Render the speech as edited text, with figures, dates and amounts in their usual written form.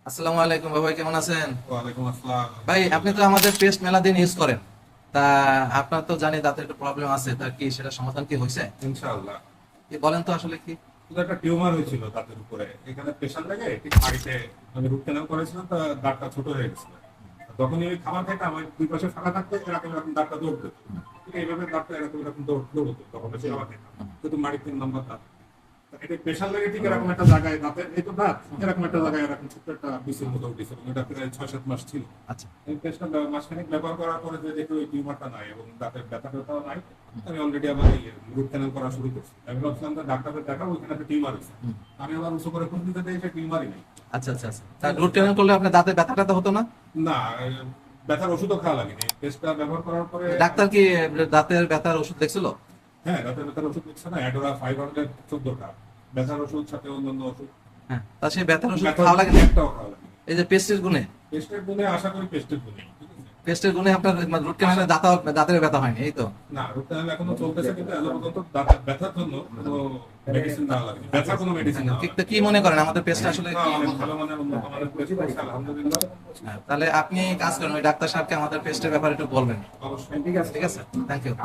আসসালামু আলাইকুম ভাই, কেমন আছেন? ওয়ালাইকুম আসসালাম। ভাই আপনি তো আমাদের পেস্ট মেলা দিন ইউজ করেন, তা আপনার তো জানি দাঁতের একটু প্রবলেম আছে, তা কি সেটা সমাধান কি হয়েছে? ইনশাআল্লাহ। কি বলেন তো আসলে কি? শুধু একটা টিউমার হয়েছিল দাঁতের উপরে, এখানে প্রেশার লেগে ঠিক মাড়িতে আমি রুট ক্যানাল করেছিলাম, তা দাঁতটা ছোট হয়ে গেছিল। তখনই ওই খাবার খেতে আমার দুই পাশে ফাঁকা থাকতো, এরকম এরকম দাঁতটা দৌড়তো। ঠিক এইভাবে দাঁতটা এরকম এরকম দৌড়তো, তখন বেশি খাবার খেতাম, কিন্তু মাড়ির 3 নম্বর দাঁত। তা এটা প্রেশার লেগে ঠিক এরকম একটা জায়গায় দাঁতের এই তো দাঁত এরকম একটা জায়গায় এরকম ছোট্ট একটা বিসির মতো উঠেছিল, এটা প্রায় 6-7 মাস ছিল। আচ্ছা। এই পেস্টটা মাসখানেক ব্যবহার করার পরে যে দেখি ওই টিউমারটা নাই এবং দাঁতের ব্যথা ব্যথাও নাই, আমি অলরেডি আবার এই রুট ক্যানাল করা শুরু করছি। আমি ভাবছিলাম যে ডাক্তারের দেখাবো, ওইখানে একটা টিউমার হয়েছে। আমি আবার উঁচু করে খুঁজ দিতে দেখি টিউমারই নেই। আচ্ছা আচ্ছা আচ্ছা, তা রুট ক্যানাল করলে আপনার দাঁতে ব্যথা ট্যাথা হতো না? না, ব্যথার ওষুধও খাওয়া লাগেনি, পেস্টটা ব্যবহার করার পরে। ডাক্তার কি দাঁতের ব্যথার ওষুধ দেখছিল? হ্যাঁ, দাঁতের ব্যথার ওষুধ দিচ্ছে না, অ্যাডোরা 514টা ব্যথার ওষুধ, সাথে অন্যান্য ওষুধ। হ্যাঁ, তা সেই ব্যথার ওষুধ ব্যথার খাওয়া লাগে না? একটাও খাওয়া লাগেনি। এই যে পেস্টের গুণে, পেস্টের গুণে আশা করি পেস্টের গুণে, ঠিক আছে। পেস্টের গুণে আপনার রুট ক্যানালে দাঁতের ব্যথা হয়নি, এই তো? না, রুট ক্যানাল এখনো চলতেছে, কিন্তু এখনো পর্যন্ত দাঁতের ব্যথার জন্য কোনো মেডিসিন দেওয়া লাগেনি, ব্যথার কোনো মেডিসিন দেওয়া লাগেনি। তো কি মনে করেন আমাদের পেস্ট আসলে না, কি? অনেক ভালো মানের উন্নত মানের পেস্ট আছে, আলহামদুলিল্লাহ। হ্যাঁ, তাহলে আপনি কাজ করেন, ওই ডাক্তার সাহেবকে আমাদের পেস্টের ব্যাপারে একটু বলবেন। অবশ্যই। ঠিক আছে, থ্যাংক ইউ।